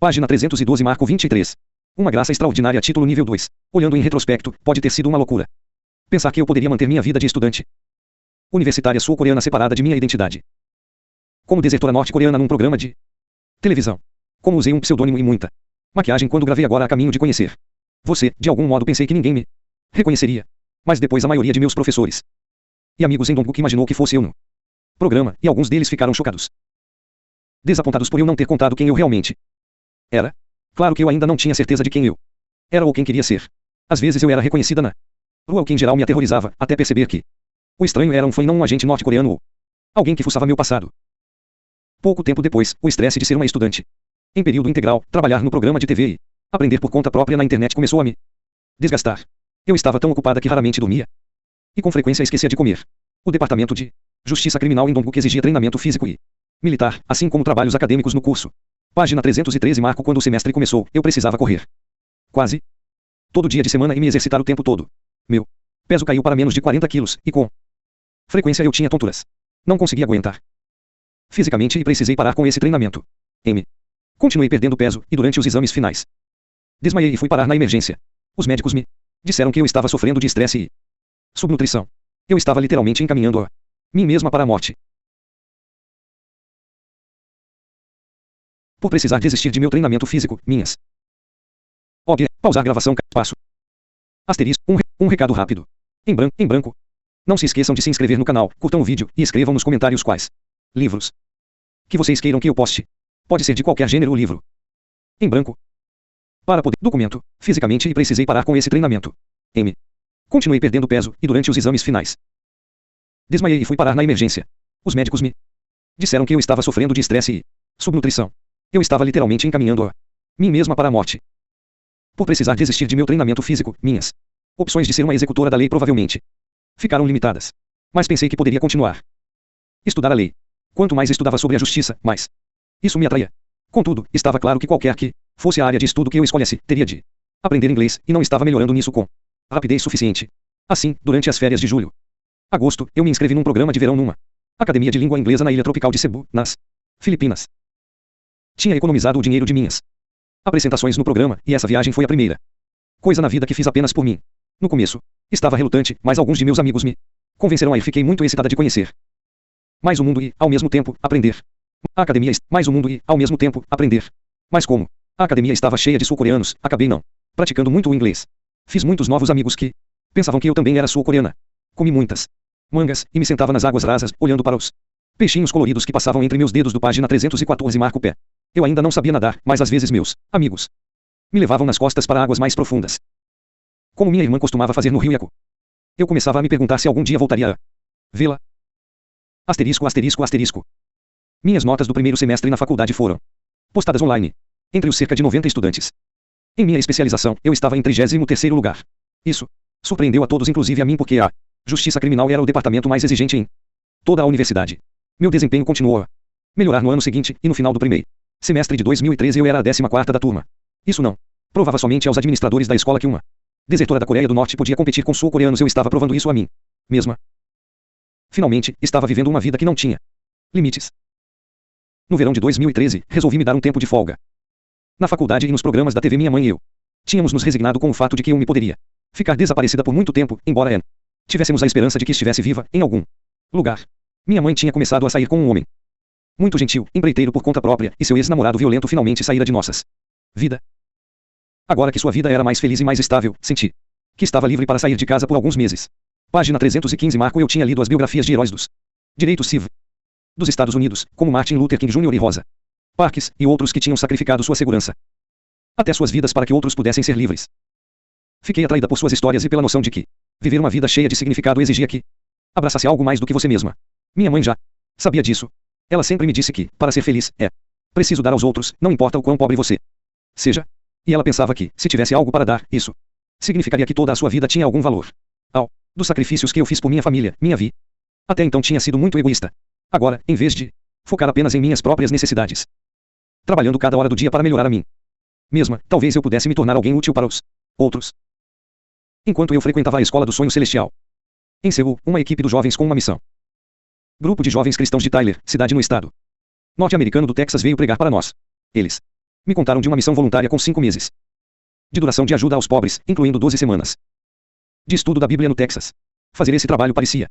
Página 312 Marco 23. Uma graça extraordinária título nível 2. Olhando em retrospecto, pode ter sido uma loucura. Pensar que eu poderia manter minha vida de estudante universitária sul-coreana separada de minha identidade. Como desertora norte-coreana num programa de televisão. Como usei um pseudônimo e muita maquiagem quando gravei agora a caminho de conhecer você. De algum modo pensei que ninguém me reconheceria. Mas depois a maioria de meus professores e amigos em Dongguk imaginou que fosse eu no programa, e alguns deles ficaram chocados. Desapontados por eu não ter contado quem eu realmente era. Claro que eu ainda não tinha certeza de quem eu era ou quem queria ser. Às vezes eu era reconhecida na rua, o que em geral me aterrorizava, até perceber que o estranho era um fã e não um agente norte-coreano ou alguém que fuçava meu passado. Pouco tempo depois, o estresse de ser uma estudante em período integral, trabalhar no programa de TV e aprender por conta própria na internet começou a me desgastar. Eu estava tão ocupada que raramente dormia e com frequência esquecia de comer. O departamento de Justiça Criminal em Dongguk exigia treinamento físico e militar, assim como trabalhos acadêmicos no curso. Página 313 Marco quando o semestre começou, eu precisava correr quase todo dia de semana e me exercitar o tempo todo. Meu peso caiu para menos de 40 quilos, e com frequência eu tinha tonturas. Não conseguia aguentar fisicamente e precisei parar com esse treinamento. Continuei perdendo peso, e durante os exames finais desmaiei e fui parar na emergência. Os médicos me disseram que eu estava sofrendo de estresse e subnutrição. Eu estava literalmente encaminhando a mim mesma para a morte. Por precisar desistir de meu treinamento físico, minhas. Pausar gravação, passo. Asterisco, um recado rápido. Em branco. Não se esqueçam de se inscrever no canal, curtam o vídeo, e escrevam nos comentários quais livros que vocês queiram que eu poste. Pode ser de qualquer gênero ou livro. Em branco. Para poder. Documento. Fisicamente e precisei parar com esse treinamento. Continuei perdendo peso, e durante os exames finais desmaiei e fui parar na emergência. Os médicos me disseram que eu estava sofrendo de estresse e subnutrição. Eu estava literalmente encaminhando a mim mesma para a morte. Por precisar desistir de meu treinamento físico, minhas opções de ser uma executora da lei provavelmente ficaram limitadas. Mas pensei que poderia continuar estudar a lei. Quanto mais estudava sobre a justiça, mais isso me atraía. Contudo, estava claro que qualquer que fosse a área de estudo que eu escolhesse, teria de aprender inglês, e não estava melhorando nisso com rapidez suficiente. Assim, durante as férias de julho, agosto, eu me inscrevi num programa de verão numa academia de língua inglesa na ilha tropical de Cebu, nas Filipinas. Tinha economizado o dinheiro de minhas apresentações no programa, e essa viagem foi a primeira coisa na vida que fiz apenas por mim. No começo, estava relutante, mas alguns de meus amigos me convenceram a ir. Fiquei muito excitada de conhecer mais o mundo e, ao mesmo tempo, aprender. A academia mais o mundo e, ao mesmo tempo, aprender. Mas como a academia estava cheia de sul-coreanos, acabei não praticando muito o inglês. Fiz muitos novos amigos que pensavam que eu também era sul-coreana. Comi muitas mangas, e me sentava nas águas rasas, olhando para os peixinhos coloridos que passavam entre meus dedos. Do página 314 Marco pé. Eu ainda não sabia nadar, mas às vezes meus amigos me levavam nas costas para águas mais profundas, como minha irmã costumava fazer no rio Yaku. Eu começava a me perguntar se algum dia voltaria a vê-la. Asterisco, asterisco, asterisco. Minhas notas do primeiro semestre na faculdade foram postadas online entre os cerca de 90 estudantes. Em minha especialização, eu estava em 33º lugar. Isso surpreendeu a todos, inclusive a mim, porque a Justiça Criminal era o departamento mais exigente em toda a universidade. Meu desempenho continuou a melhorar no ano seguinte, e no final do primeiro semestre de 2013 eu era a 14ª da turma. Isso não provava somente aos administradores da escola que uma desertora da Coreia do Norte podia competir com sul-coreanos. Eu estava provando isso a mim mesma. Finalmente, estava vivendo uma vida que não tinha limites. No verão de 2013, resolvi me dar um tempo de folga. Na faculdade e nos programas da TV, minha mãe e eu tínhamos nos resignado com o fato de que eu me poderia ficar desaparecida por muito tempo, embora tivéssemos a esperança de que estivesse viva, em algum lugar. Minha mãe tinha começado a sair com um homem muito gentil, empreiteiro por conta própria, e seu ex-namorado violento finalmente saíra de nossas vidas. Agora que sua vida era mais feliz e mais estável, senti que estava livre para sair de casa por alguns meses. Página 315 Marco eu tinha lido as biografias de heróis dos direitos civis dos Estados Unidos, como Martin Luther King Jr. e Rosa Parks, e outros que tinham sacrificado sua segurança, até suas vidas, para que outros pudessem ser livres. Fiquei atraída por suas histórias e pela noção de que viver uma vida cheia de significado exigia que abraçasse algo mais do que você mesma. Minha mãe já sabia disso. Ela sempre me disse que, para ser feliz, é preciso dar aos outros, não importa o quão pobre você seja. E ela pensava que, se tivesse algo para dar, isso significaria que toda a sua vida tinha algum valor. Dos sacrifícios que eu fiz por minha família, minha vida até então tinha sido muito egoísta. Agora, em vez de focar apenas em minhas próprias necessidades, trabalhando cada hora do dia para melhorar a mim mesma, talvez eu pudesse me tornar alguém útil para os outros. Enquanto eu frequentava a Escola do Sonho Celestial em Seul, uma equipe dos jovens com uma missão. Grupo de jovens cristãos de Tyler, cidade no estado norte-americano do Texas, veio pregar para nós. Eles Me contaram de uma missão voluntária com 5 meses de duração de ajuda aos pobres, incluindo 12 semanas de estudo da Bíblia no Texas. Fazer esse trabalho parecia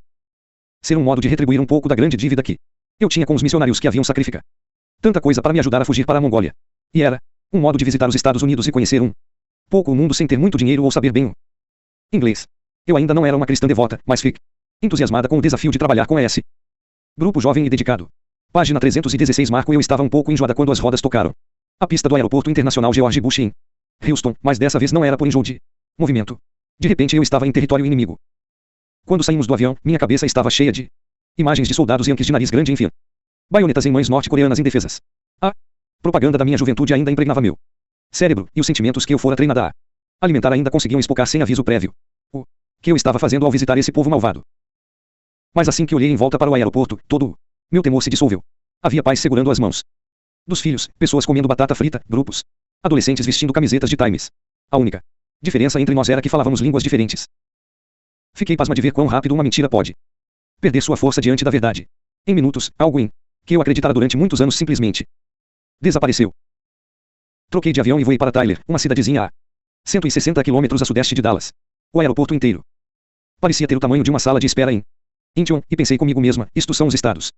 ser um modo de retribuir um pouco da grande dívida que eu tinha com os missionários que haviam sacrificado tanta coisa para me ajudar a fugir para a Mongólia. E era um modo de visitar os Estados Unidos e conhecer um pouco o mundo sem ter muito dinheiro ou saber bem o inglês. Eu ainda não era uma cristã devota, mas fiquei entusiasmada com o desafio de trabalhar com esse grupo jovem e dedicado. Página 316. Eu estava um pouco enjoada quando as rodas tocaram a pista do Aeroporto Internacional George Bush em Houston, mas dessa vez não era por enjoo de movimento. De repente eu estava em território inimigo. Quando saímos do avião, minha cabeça estava cheia de imagens de soldados yankees de nariz grande enfiando baionetas em mães norte-coreanas indefesas. A propaganda da minha juventude ainda impregnava meu cérebro, e os sentimentos que eu fora treinada a alimentar ainda conseguiam espocar sem aviso prévio o que eu estava fazendo ao visitar esse povo malvado. Mas assim que olhei em volta para o aeroporto, todo o meu temor se dissolveu. Havia pais segurando as mãos dos filhos, pessoas comendo batata frita, grupos adolescentes vestindo camisetas de Times. A única diferença entre nós era que falávamos línguas diferentes. Fiquei pasma de ver quão rápido uma mentira pode perder sua força diante da verdade. Em minutos, algo em que eu acreditara durante muitos anos simplesmente desapareceu. Troquei de avião e voei para Tyler, uma cidadezinha a 160 quilômetros a sudeste de Dallas. O aeroporto inteiro parecia ter o tamanho de uma sala de espera em Incheon, e pensei comigo mesma, isto são os Estados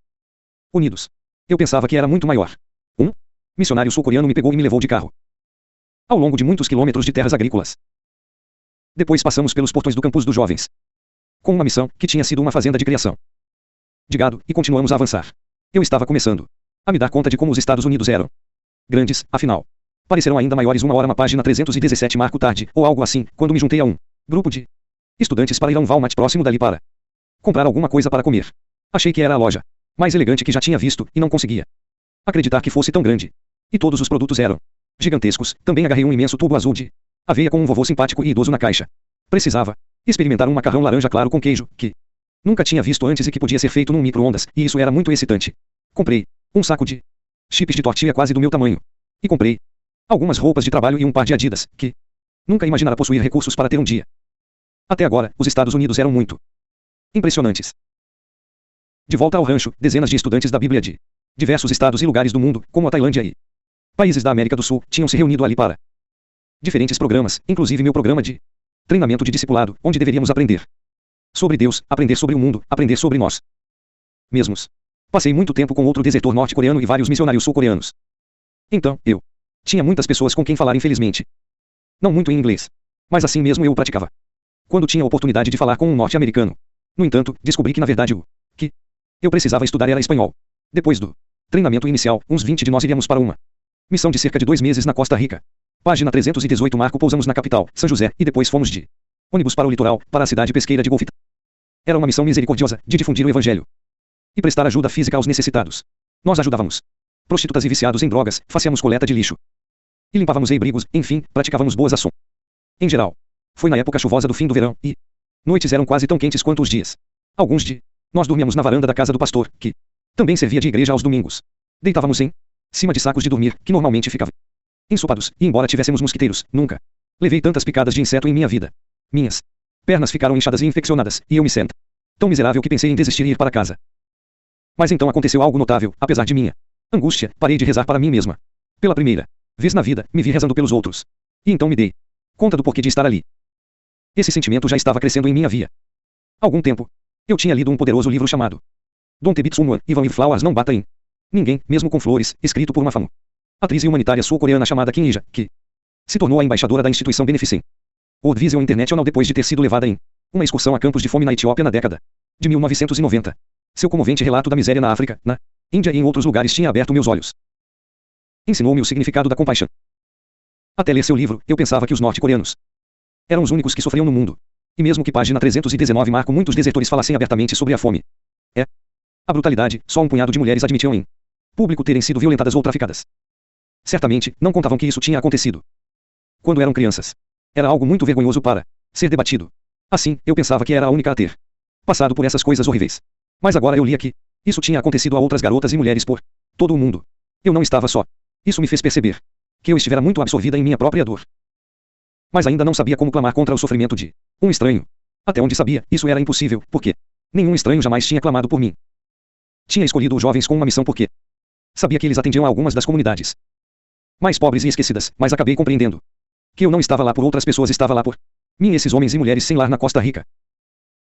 Unidos. Eu pensava que era muito maior. Um missionário sul-coreano me pegou e me levou de carro ao longo de muitos quilômetros de terras agrícolas. Depois passamos pelos portões do campus dos jovens, com uma missão que tinha sido uma fazenda de criação de gado, e continuamos a avançar. Eu estava começando a me dar conta de como os Estados Unidos eram grandes, afinal. Parecerão ainda maiores uma hora. Na página 317 tarde, ou algo assim, quando me juntei a um grupo de estudantes para ir a um Walmart próximo dali para comprar alguma coisa para comer. Achei que era a loja mais elegante que já tinha visto, e não conseguia acreditar que fosse tão grande. E todos os produtos eram gigantescos. Também agarrei um imenso tubo azul de aveia com um vovô simpático e idoso na caixa. Precisava experimentar um macarrão laranja claro com queijo, que nunca tinha visto antes e que podia ser feito num micro-ondas, e isso era muito excitante. Comprei um saco de chips de tortilha quase do meu tamanho. E comprei algumas roupas de trabalho e um par de Adidas, que nunca imaginara possuir recursos para ter um dia. Até agora, os Estados Unidos eram muito impressionantes. De volta ao rancho, dezenas de estudantes da Bíblia de diversos estados e lugares do mundo, como a Tailândia e países da América do Sul, tinham se reunido ali para diferentes programas, inclusive meu programa de treinamento de discipulado, onde deveríamos aprender sobre Deus, aprender sobre o mundo, aprender sobre nós mesmos. Passei muito tempo com outro desertor norte-coreano e vários missionários sul-coreanos. Então, eu tinha muitas pessoas com quem falar, infelizmente. Não muito em inglês. Mas assim mesmo eu o praticava. Quando tinha a oportunidade de falar com um norte-americano. No entanto, descobri que na verdade o que eu precisava estudar era espanhol. Depois do treinamento inicial, uns 20 de nós iríamos para uma missão de cerca de 2 meses na Costa Rica. Página 318. Pousamos na capital, São José, e depois fomos de ônibus para o litoral, para a cidade pesqueira de Golfita. Era uma missão misericordiosa, de difundir o evangelho e prestar ajuda física aos necessitados. Nós ajudávamos prostitutas e viciados em drogas, fazíamos coleta de lixo e limpávamos abrigos, enfim, praticávamos boas ações. Em geral, foi na época chuvosa do fim do verão, e noites eram quase tão quentes quanto os dias. Alguns de nós dormíamos na varanda da casa do pastor, que também servia de igreja aos domingos. Deitávamos em cima de sacos de dormir, que normalmente ficavam ensopados, e embora tivéssemos mosquiteiros, nunca levei tantas picadas de inseto em minha vida. Minhas pernas ficaram inchadas e infeccionadas, e eu me senti tão miserável que pensei em desistir e ir para casa. Mas então aconteceu algo notável. Apesar de minha angústia, parei de rezar para mim mesma. Pela primeira vez na vida, me vi rezando pelos outros. E então me dei conta do porquê de estar ali. Esse sentimento já estava crescendo em mim havia algum tempo. Eu tinha lido um poderoso livro chamado Don't Beat Someone, Even If Flowers Não Bata em Ninguém, mesmo com flores, escrito por uma famosa atriz e humanitária sul-coreana chamada Kim Ija, que se tornou a embaixadora da instituição Beneficent World Vision International depois de ter sido levada em uma excursão a campos de fome na Etiópia na década de 1990. Seu comovente relato da miséria na África, na Índia e em outros lugares tinha aberto meus olhos. Ensinou-me o significado da compaixão. Até ler seu livro, eu pensava que os norte-coreanos eram os únicos que sofriam no mundo. E mesmo que página 319 muitos desertores falassem abertamente sobre a fome, a brutalidade, só um punhado de mulheres admitiam em público terem sido violentadas ou traficadas. Certamente, não contavam que isso tinha acontecido quando eram crianças. Era algo muito vergonhoso para ser debatido. Assim, eu pensava que era a única a ter passado por essas coisas horríveis. Mas agora eu lia que isso tinha acontecido a outras garotas e mulheres por todo o mundo. Eu não estava só. Isso me fez perceber que eu estivera muito absorvida em minha própria dor. Mas ainda não sabia como clamar contra o sofrimento de um estranho. Até onde sabia, isso era impossível, porque nenhum estranho jamais tinha clamado por mim. Tinha escolhido os jovens com uma missão porque sabia que eles atendiam a algumas das comunidades Mais pobres e esquecidas, mas acabei compreendendo. Que eu não estava lá por outras pessoas, estava lá por mim e esses homens e mulheres sem lar na Costa Rica.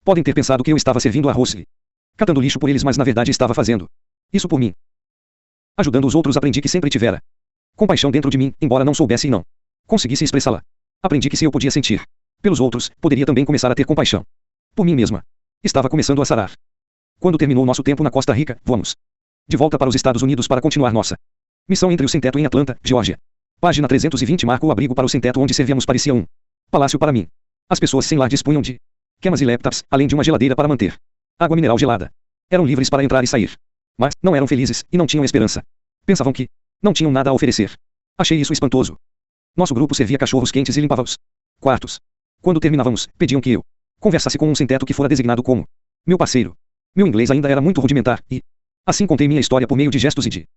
Podem ter pensado que eu estava servindo a Rosely, catando lixo por eles, mas na verdade estava fazendo isso por mim. Ajudando os outros, aprendi que sempre tivera compaixão dentro de mim, embora não soubesse e não conseguisse expressá-la. Aprendi que se eu podia sentir pelos outros, poderia também começar a ter compaixão por mim mesma. Estava começando a sarar. Quando terminou nosso tempo na Costa Rica, voamos de volta para os Estados Unidos para continuar nossa missão entre o sem-teto em Atlanta, Geórgia. Página 320 marca o abrigo para o sem-teto onde servíamos parecia um palácio para mim. As pessoas sem lar dispunham de camas e laptops, além de uma geladeira para manter água mineral gelada. Eram livres para entrar e sair. Mas não eram felizes e não tinham esperança. Pensavam que não tinham nada a oferecer. Achei isso espantoso. Nosso grupo servia cachorros quentes e limpava os quartos. Quando terminávamos, pediam que eu conversasse com um sem-teto que fora designado como meu parceiro. Meu inglês ainda era muito rudimentar e assim contei minha história por meio de gestos e de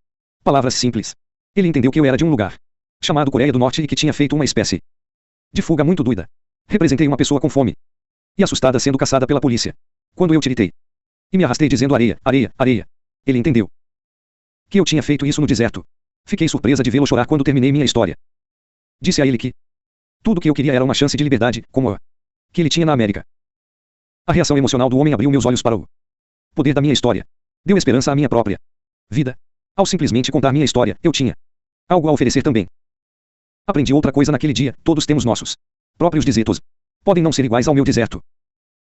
palavras simples. Ele entendeu que eu era de um lugar chamado Coreia do Norte e que tinha feito uma espécie de fuga muito doida. Representei uma pessoa com fome e assustada sendo caçada pela polícia. Quando eu tiritei e me arrastei dizendo areia, areia, areia, ele entendeu que eu tinha feito isso no deserto. Fiquei surpresa de vê-lo chorar quando terminei minha história. Disse a ele que tudo que eu queria era uma chance de liberdade, como a que ele tinha na América. A reação emocional do homem abriu meus olhos para o poder da minha história. Deu esperança à minha própria vida. Ao simplesmente contar minha história, eu tinha algo a oferecer também. Aprendi outra coisa naquele dia: todos temos nossos próprios desertos. Podem não ser iguais ao meu deserto,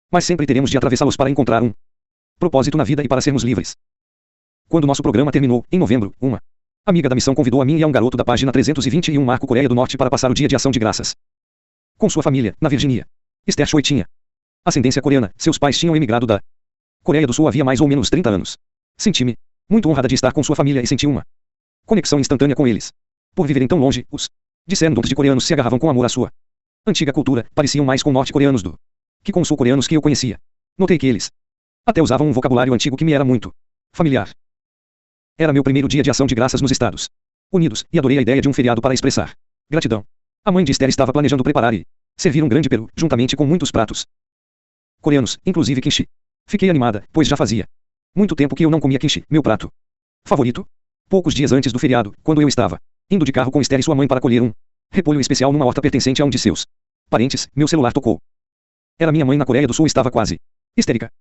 mas sempre teremos de atravessá-los para encontrar um propósito na vida e para sermos livres. Quando nosso programa terminou, em novembro, uma amiga da missão convidou a mim e a um garoto da página 321 marco Coreia do Norte para passar o dia de ação de graças com sua família, na Virgínia. Esther Choi tinha ascendência coreana, seus pais tinham emigrado da Coreia do Sul havia mais ou menos 30 anos. Senti-me muito honrada de estar com sua família e senti uma conexão instantânea com eles. Por viverem tão longe, os descendentes de coreanos se agarravam com amor à sua antiga cultura, pareciam mais com norte-coreanos do que com sul-coreanos que eu conhecia. Notei que eles até usavam um vocabulário antigo que me era muito familiar. Era meu primeiro dia de ação de graças nos Estados Unidos, e adorei a ideia de um feriado para expressar gratidão. A mãe de Esther estava planejando preparar e servir um grande peru, juntamente com muitos pratos coreanos, inclusive kimchi. Fiquei animada, pois já fazia muito tempo que eu não comia kimchi, meu prato favorito. Poucos dias antes do feriado, quando eu estava indo de carro com Esther e sua mãe para colher um repolho especial numa horta pertencente a um de seus parentes, meu celular tocou. Era minha mãe na Coreia do Sul, estava quase histérica.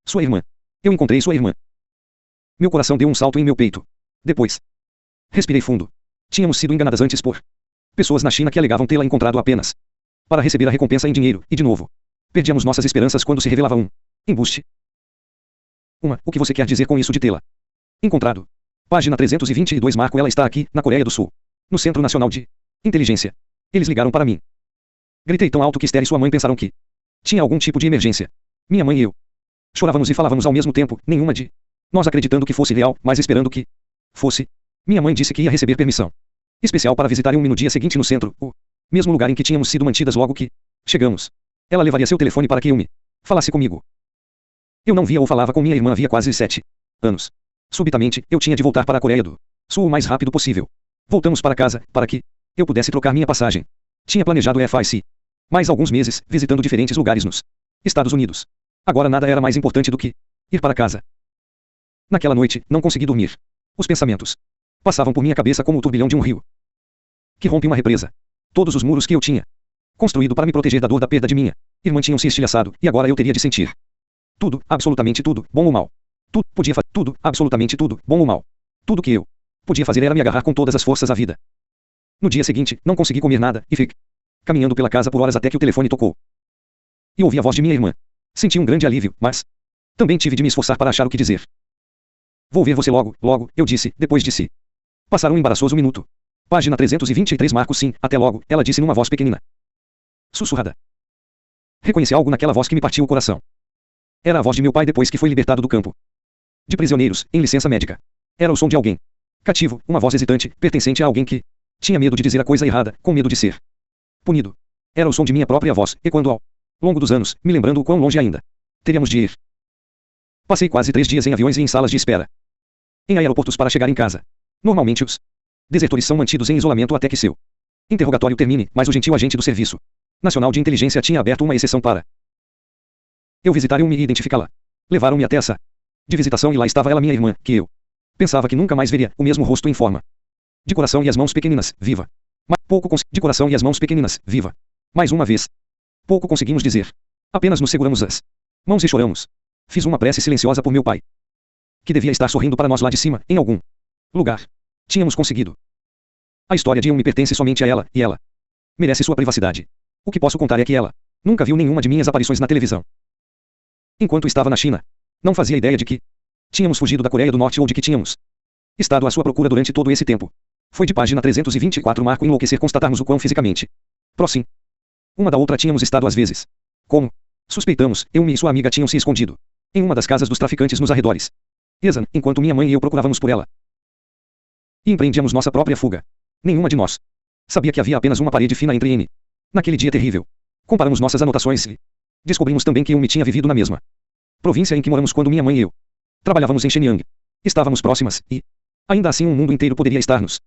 Sua irmã. Eu encontrei sua irmã. Meu coração deu um salto em meu peito. Depois, respirei fundo. Tínhamos sido enganadas antes por pessoas na China que alegavam tê-la encontrado apenas para receber a recompensa em dinheiro, e de novo, perdíamos nossas esperanças quando se revelava um embuste. O que você quer dizer com isso de tê-la encontrado? Página 322 marco ela está aqui, na Coreia do Sul. No Centro Nacional de Inteligência. Eles ligaram para mim. Gritei tão alto que Esther e sua mãe pensaram que tinha algum tipo de emergência. Minha mãe e eu chorávamos e falávamos ao mesmo tempo, nenhuma de nós acreditando que fosse real, mas esperando que fosse. Minha mãe disse que ia receber permissão especial para visitar no dia seguinte no centro, o mesmo lugar em que tínhamos sido mantidas logo que chegamos. Ela levaria seu telefone para que eu me falasse comigo. Eu não via ou falava com minha irmã havia quase 7 anos. Subitamente, eu tinha de voltar para a Coreia do Sul o mais rápido possível. Voltamos para casa, para que eu pudesse trocar minha passagem. Tinha planejado FIC. Mais alguns meses, visitando diferentes lugares nos Estados Unidos. Agora nada era mais importante do que ir para casa. Naquela noite, não consegui dormir. Os pensamentos passavam por minha cabeça como o turbilhão de um rio que rompe uma represa. Todos os muros que eu tinha construído para me proteger da dor da perda de minha irmã tinham se estilhaçado, e agora eu teria de sentir tudo, absolutamente tudo, bom ou mal. Tudo, podia fazer tudo, absolutamente tudo, bom ou mal. Tudo que eu podia fazer era me agarrar com todas as forças à vida. No dia seguinte, não consegui comer nada, e fiquei caminhando pela casa por horas até que o telefone tocou. E ouvi a voz de minha irmã. Senti um grande alívio, mas também tive de me esforçar para achar o que dizer. Vou ver você logo, logo, eu disse, depois de si passar um embaraçoso minuto. Página 323 marco sim, até logo, ela disse numa voz pequenina, sussurrada. Reconheci algo naquela voz que me partiu o coração. Era a voz de meu pai depois que foi libertado do campo de prisioneiros, em licença médica. Era o som de alguém cativo, uma voz hesitante, pertencente a alguém que tinha medo de dizer a coisa errada, com medo de ser punido. Era o som de minha própria voz, ecoando ao longo dos anos, me lembrando o quão longe ainda teríamos de ir. Passei quase 3 dias em aviões e em salas de espera em aeroportos para chegar em casa. Normalmente os desertores são mantidos em isolamento até que seu interrogatório termine, mas o gentil agente do Serviço Nacional de Inteligência tinha aberto uma exceção para eu visitar e identificá-la. Levaram-me até a sala de visitação e lá estava ela, minha irmã, que eu pensava que nunca mais veria, o mesmo rosto em forma De coração e as mãos pequeninas, viva. De coração e as mãos pequeninas, viva. Mais uma vez. Pouco conseguimos dizer. Apenas nos seguramos as mãos e choramos. Fiz uma prece silenciosa por meu pai, que devia estar sorrindo para nós lá de cima, em algum lugar. Tínhamos conseguido. A história de me pertence somente a ela, e ela merece sua privacidade. O que posso contar é que ela nunca viu nenhuma de minhas aparições na televisão. Enquanto estava na China, não fazia ideia de que tínhamos fugido da Coreia do Norte ou de que tínhamos estado à sua procura durante todo esse tempo. Foi de página 324 marco enlouquecer constatarmos o quão fisicamente próximo uma da outra tínhamos estado às vezes. Como suspeitamos, eu e sua amiga tinham se escondido em uma das casas dos traficantes nos arredores. Enquanto minha mãe e eu procurávamos por ela. E empreendíamos nossa própria fuga. Nenhuma de nós sabia que havia apenas uma parede fina entre N. Naquele dia terrível. Comparamos nossas anotações e descobrimos também que eu me tinha vivido na mesma província em que moramos quando minha mãe e eu trabalhávamos em Shenyang. Estávamos próximas, e ainda assim um mundo inteiro poderia estar nos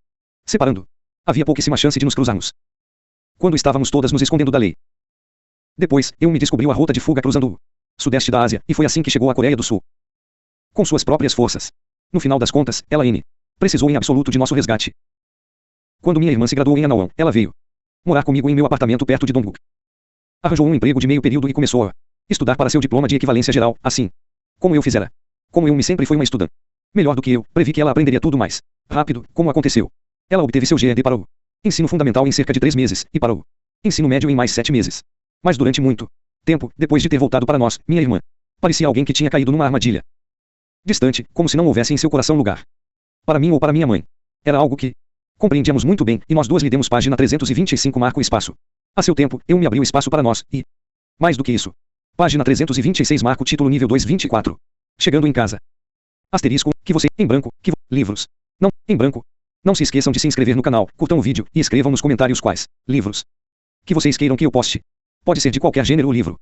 separando. Havia pouquíssima chance de nos cruzarmos quando estávamos todas nos escondendo da lei. Depois, eu me descobriu a rota de fuga cruzando o sudeste da Ásia, e foi assim que chegou à Coreia do Sul. Com suas próprias forças. No final das contas, ela precisou em absoluto de nosso resgate. Quando minha irmã se graduou em Anawan, ela veio morar comigo em meu apartamento perto de Dongguk. Arranjou um emprego de meio período e começou a estudar para seu diploma de equivalência geral, assim como eu fizera. Como eu sempre fui uma estudante melhor do que eu, previ que ela aprenderia tudo mais rápido, como aconteceu. Ela obteve seu GED para o ensino fundamental em cerca de 3 meses, e para o ensino médio em mais 7 meses. Mas durante muito tempo, depois de ter voltado para nós, minha irmã parecia alguém que tinha caído numa armadilha. Distante, como se não houvesse em seu coração lugar para mim ou para minha mãe. Era algo que compreendíamos muito bem, e nós duas lhe demos página 325 marco espaço. A seu tempo, eu me abriu espaço para nós, e mais do que isso. Página 326 marco título nível 224. Chegando em casa. Asterisco, que você, em branco, livros. Não, em branco. Não se esqueçam de se inscrever no canal, curtam o vídeo, e escrevam nos comentários quais livros que vocês queiram que eu poste. Pode ser de qualquer gênero ou livro.